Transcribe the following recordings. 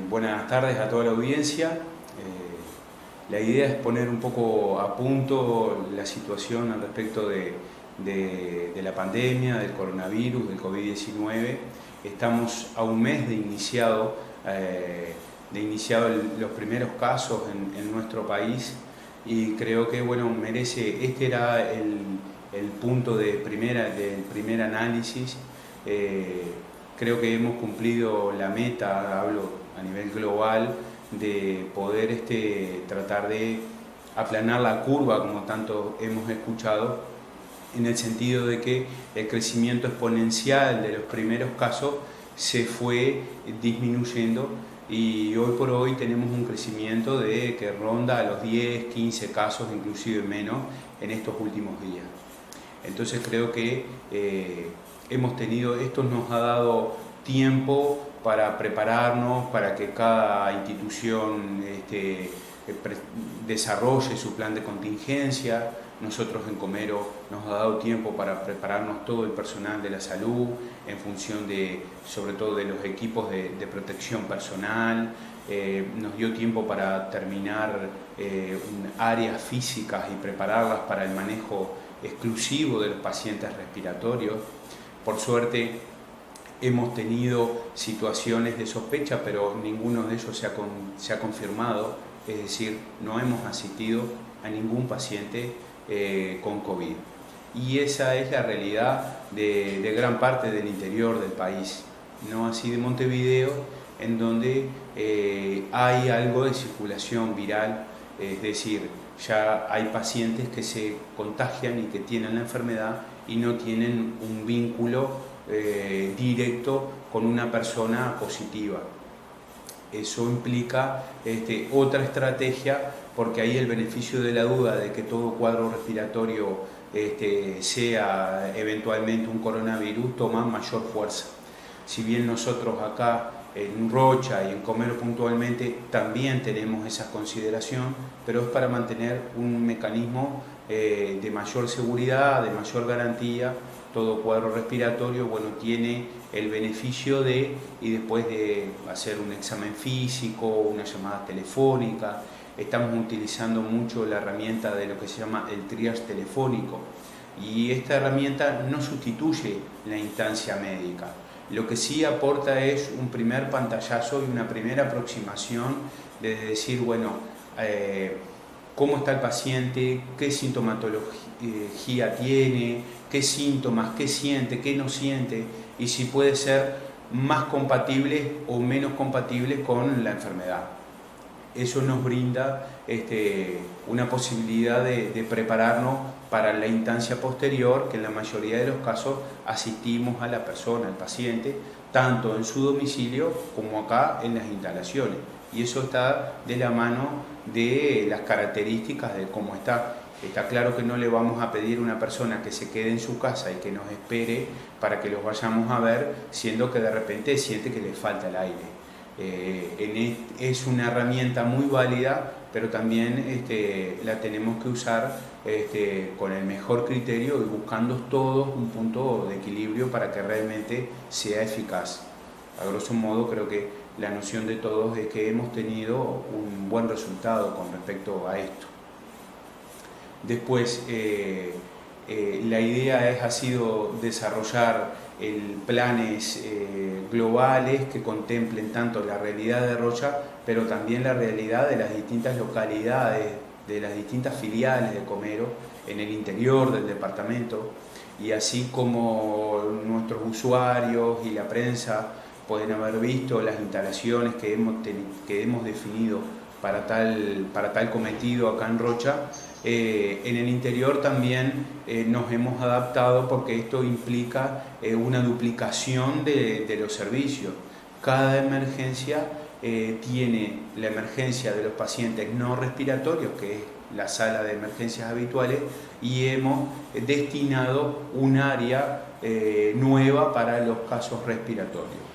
Buenas tardes a toda la audiencia. La idea es poner un poco a punto la situación al respecto de la pandemia, del coronavirus, del COVID-19. Estamos a un mes de iniciado los primeros casos en nuestro país, y creo que merece, este era el punto del primer análisis. Creo que hemos cumplido la meta, hablo a nivel global, de poder tratar de aplanar la curva, como tanto hemos escuchado, en el sentido de que el crecimiento exponencial de los primeros casos se fue disminuyendo, y hoy por hoy tenemos un crecimiento que ronda a los 10, 15 casos, inclusive menos, en estos últimos días. Entonces creo que esto nos ha dado tiempo para prepararnos, para que cada institución desarrolle su plan de contingencia. Nosotros en Comero nos ha dado tiempo para prepararnos todo el personal de la salud en función sobre todo de los equipos de protección personal. Nos dio tiempo para terminar áreas físicas y prepararlas para el manejo exclusivo de los pacientes respiratorios. Por suerte hemos tenido situaciones de sospecha, pero ninguno de ellos se ha confirmado, es decir, no hemos asistido a ningún paciente con COVID. Y esa es la realidad de gran parte del interior del país, no así de Montevideo, en donde hay algo de circulación viral, es decir, ya hay pacientes que se contagian y que tienen la enfermedad y no tienen un vínculo directo con una persona positiva. Eso implica otra estrategia, porque ahí el beneficio de la duda de que todo cuadro respiratorio sea eventualmente un coronavirus toma mayor fuerza. Si bien nosotros acá en Rocha y en Comero puntualmente también tenemos esa consideración, pero es para mantener un mecanismo de mayor seguridad, de mayor garantía. Todo cuadro respiratorio tiene el beneficio y después de hacer un examen físico, una llamada telefónica. Estamos utilizando mucho la herramienta de lo que se llama el triage telefónico, y esta herramienta no sustituye la instancia médica. Lo que sí aporta es un primer pantallazo y una primera aproximación de decir, cómo está el paciente, qué sintomatología tiene, qué síntomas, qué siente, qué no siente, y si puede ser más compatible o menos compatible con la enfermedad. Eso nos brinda una posibilidad de prepararnos para la instancia posterior, que en la mayoría de los casos asistimos a la persona, al paciente, tanto en su domicilio como acá en las instalaciones. Y eso está de la mano de las características de cómo está. Está claro que no le vamos a pedir a una persona que se quede en su casa y que nos espere para que los vayamos a ver, siendo que de repente siente que le falta el aire. Es una herramienta muy válida, pero también la tenemos que usar con el mejor criterio y buscando todos un punto de equilibrio para que realmente sea eficaz. A grosso modo, creo que la noción de todos es que hemos tenido un buen resultado con respecto a esto. Después, la idea ha sido desarrollar planes globales que contemplen tanto la realidad de Rocha, pero también la realidad de las distintas localidades, de las distintas filiales de Comero en el interior del departamento, y así como nuestros usuarios y la prensa pueden haber visto las instalaciones que hemos definido para tal cometido acá en Rocha. En el interior también nos hemos adaptado, porque esto implica una duplicación de los servicios. Cada emergencia tiene la emergencia de los pacientes no respiratorios, que es la sala de emergencias habituales, y hemos destinado un área nueva para los casos respiratorios.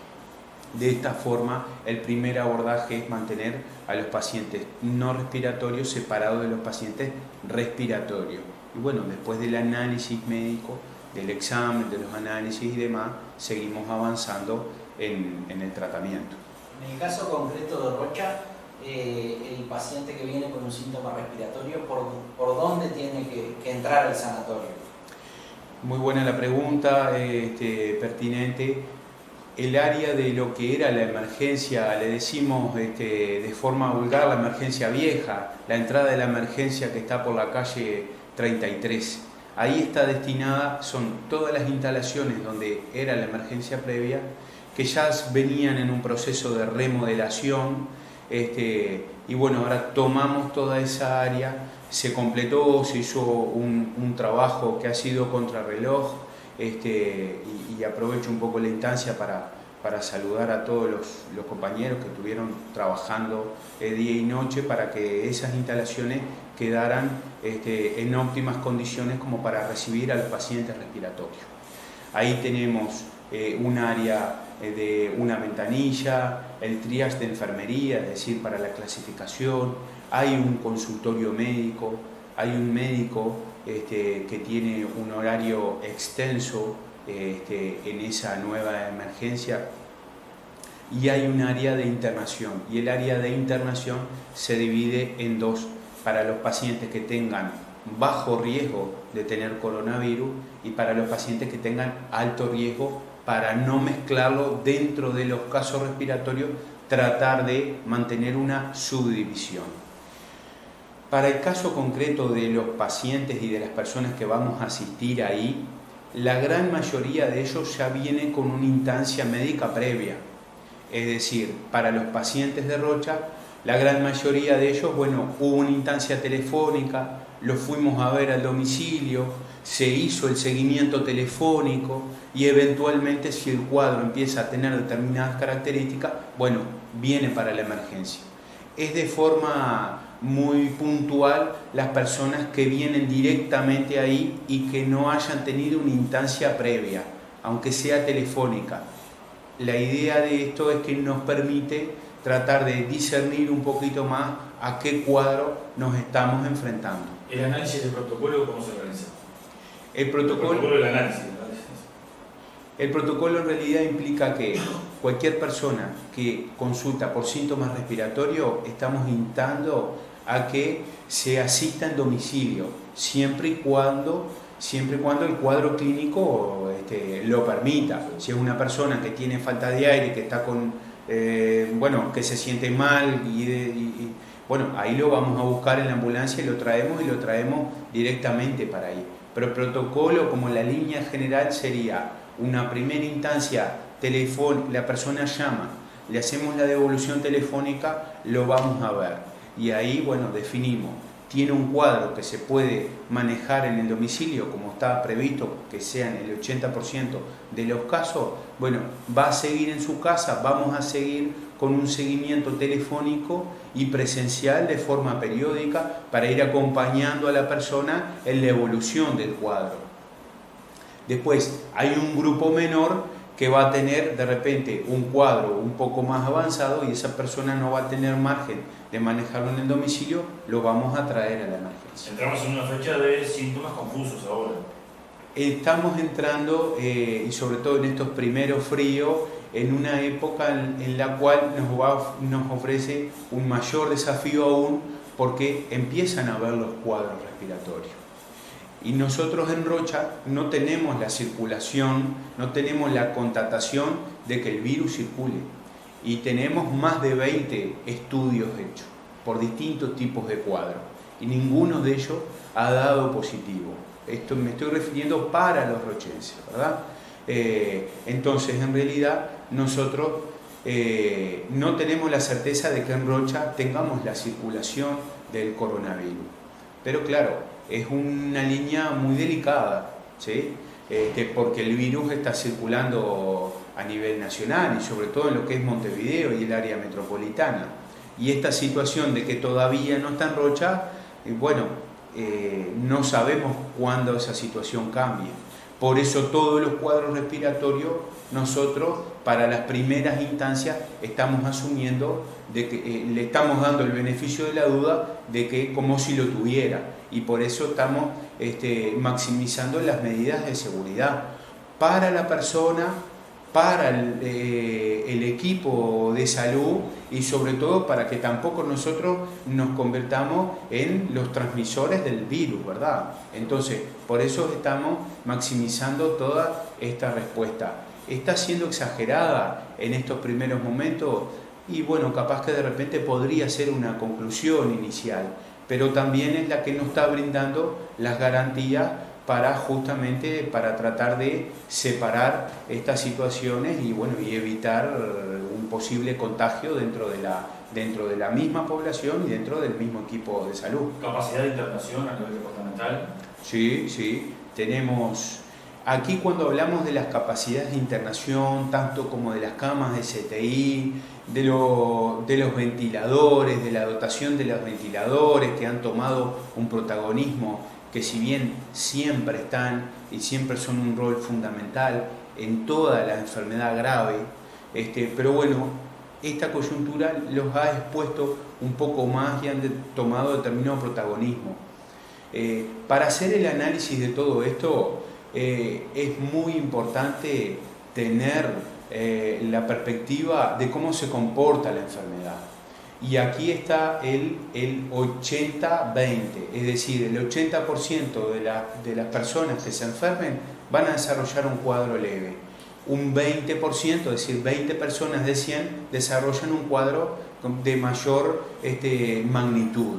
De esta forma, el primer abordaje es mantener a los pacientes no respiratorios separados de los pacientes respiratorios. Y después del análisis médico, del examen, de los análisis y demás, seguimos avanzando en el tratamiento. En el caso concreto de Rocha, el paciente que viene con un síntoma respiratorio, ¿por dónde tiene que entrar al sanatorio? Muy buena la pregunta, pertinente. El área de lo que era la emergencia, le decimos de forma vulgar la emergencia vieja, la entrada de la emergencia que está por la calle 33. Ahí está destinada, son todas las instalaciones donde era la emergencia previa, que ya venían en un proceso de remodelación, y bueno, ahora tomamos toda esa área, se completó, se hizo un trabajo que ha sido contrarreloj, y aprovecho un poco la instancia para saludar a todos los compañeros que estuvieron trabajando día y noche para que esas instalaciones quedaran en óptimas condiciones como para recibir a los pacientes respiratorios. Ahí tenemos un área de una ventanilla, el triage de enfermería, es decir, para la clasificación, hay un consultorio médico, hay un médico que tiene un horario extenso en esa nueva emergencia, y hay un área de internación, y el área de internación se divide en dos, para los pacientes que tengan bajo riesgo de tener coronavirus y para los pacientes que tengan alto riesgo, para no mezclarlo dentro de los casos respiratorios, tratar de mantener una subdivisión. Para el caso concreto de los pacientes y de las personas que vamos a asistir ahí, la gran mayoría de ellos ya vienen con una instancia médica previa. Es decir, para los pacientes de Rocha, la gran mayoría de ellos, bueno, hubo una instancia telefónica, los fuimos a ver al domicilio, se hizo el seguimiento telefónico y eventualmente si el cuadro empieza a tener determinadas características, bueno, viene para la emergencia. Es de forma muy puntual las personas que vienen directamente ahí y que no hayan tenido una instancia previa, aunque sea telefónica. La idea de esto es que nos permite tratar de discernir un poquito más a qué cuadro nos estamos enfrentando. ¿El análisis del protocolo cómo se realiza? El protocolo del análisis. El protocolo en realidad implica que cualquier persona que consulta por síntomas respiratorios, estamos instando a que se asista en domicilio, siempre y cuando el cuadro clínico lo permita. Si es una persona que tiene falta de aire, que está que se siente mal, bueno, ahí lo vamos a buscar en la ambulancia y lo traemos directamente para ahí. Pero el protocolo, como la línea general, sería una primera instancia telefónica, la persona llama, le hacemos la devolución telefónica, lo vamos a ver. Y ahí, bueno, definimos, tiene un cuadro que se puede manejar en el domicilio, como está previsto que sea en el 80% de los casos, bueno, va a seguir en su casa, vamos a seguir con un seguimiento telefónico y presencial de forma periódica para ir acompañando a la persona en la evolución del cuadro. Después hay un grupo menor que va a tener de repente un cuadro un poco más avanzado y esa persona no va a tener margen de manejarlo en el domicilio, lo vamos a traer a la emergencia. Entramos en una fecha de síntomas confusos ahora. Estamos entrando, y sobre todo en estos primeros fríos, en una época en la cual nos ofrece un mayor desafío aún, porque empiezan a ver los cuadros respiratorios. Y nosotros en Rocha no tenemos la circulación, no tenemos la constatación de que el virus circule. Y tenemos más de 20 estudios hechos por distintos tipos de cuadros. Y ninguno de ellos ha dado positivo. Esto me estoy refiriendo para los rochenses, ¿verdad? Entonces, en realidad, nosotros no tenemos la certeza de que en Rocha tengamos la circulación del coronavirus. Pero claro, es una línea muy delicada, ¿sí? Porque el virus está circulando a nivel nacional y sobre todo en lo que es Montevideo y el área metropolitana. Y esta situación de que todavía no está en Rocha, no sabemos cuándo esa situación cambie. Por eso todos los cuadros respiratorios, nosotros para las primeras instancias estamos asumiendo de que le estamos dando el beneficio de la duda de que como si lo tuviera, y por eso estamos maximizando las medidas de seguridad para la persona para el equipo de salud y sobre todo para que tampoco nosotros nos convertamos en los transmisores del virus, ¿verdad? Entonces, por eso estamos maximizando toda esta respuesta. Está siendo exagerada en estos primeros momentos y bueno, capaz que de repente podría ser una conclusión inicial, pero también es la que nos está brindando las garantías para justamente para tratar de separar estas situaciones y bueno, y evitar un posible contagio dentro de la misma población y dentro del mismo equipo de salud. ¿Capacidad de internación a nivel departamental? Sí, tenemos aquí cuando hablamos de las capacidades de internación, tanto como de las camas de CTI, de los ventiladores, de la dotación de los ventiladores que han tomado un protagonismo que si bien siempre están y siempre son un rol fundamental en toda la enfermedad grave, pero bueno, esta coyuntura los ha expuesto un poco más y han tomado determinado protagonismo. Para hacer el análisis de todo esto es muy importante tener la perspectiva de cómo se comporta la enfermedad. Y aquí está el 80-20, es decir, el 80% de las personas que se enfermen van a desarrollar un cuadro leve. Un 20%, es decir, 20 personas de 100 desarrollan un cuadro de mayor magnitud.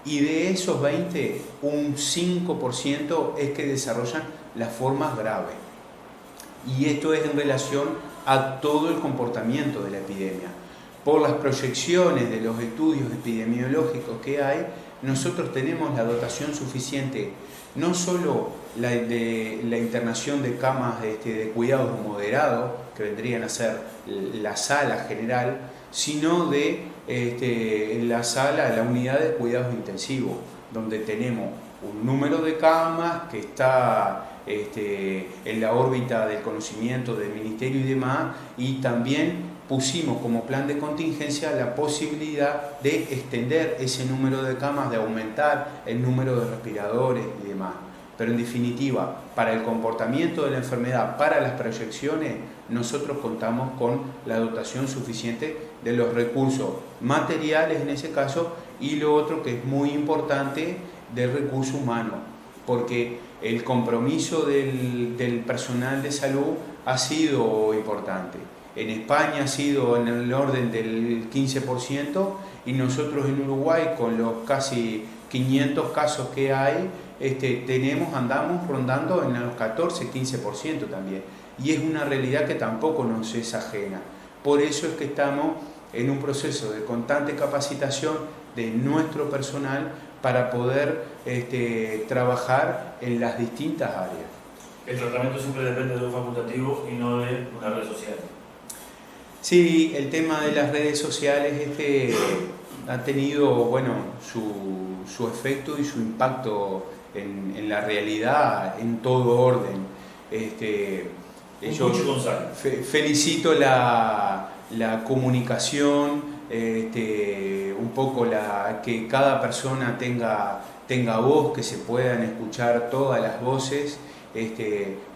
Y de esos 20, un 5% es que desarrollan las formas graves. Y esto es en relación a todo el comportamiento de la epidemia. Por las proyecciones de los estudios epidemiológicos que hay, nosotros tenemos la dotación suficiente, no solo de la internación de camas de cuidados moderados, que vendrían a ser la sala general, sino de la unidad de cuidados intensivos, donde tenemos un número de camas que está en la órbita del conocimiento del Ministerio y demás, y también pusimos como plan de contingencia la posibilidad de extender ese número de camas, de aumentar el número de respiradores y demás. Pero en definitiva, para el comportamiento de la enfermedad, para las proyecciones, nosotros contamos con la dotación suficiente de los recursos materiales en ese caso, y lo otro que es muy importante, del recurso humano, porque el compromiso del personal de salud ha sido importante. En España ha sido en el orden del 15% y nosotros en Uruguay, con los casi 500 casos que hay, andamos rondando en los 14-15% también. Y es una realidad que tampoco nos es ajena. Por eso es que estamos en un proceso de constante capacitación de nuestro personal para poder trabajar en las distintas áreas. El tratamiento siempre depende de un facultativo y no de una red social. Sí, el tema de las redes sociales ha tenido su efecto y su impacto en la realidad, en todo orden. Yo felicito la comunicación, un poco que cada persona tenga voz, que se puedan escuchar todas las voces,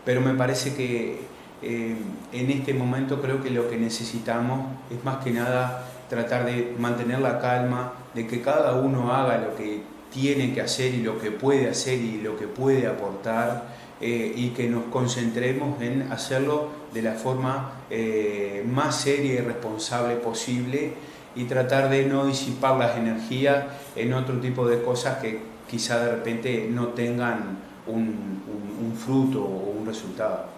pero me parece que en este momento creo que lo que necesitamos es más que nada tratar de mantener la calma, de que cada uno haga lo que tiene que hacer y lo que puede hacer y lo que puede aportar, y que nos concentremos en hacerlo de la forma más seria y responsable posible, y tratar de no disipar las energías en otro tipo de cosas que quizá de repente no tengan un fruto o un resultado.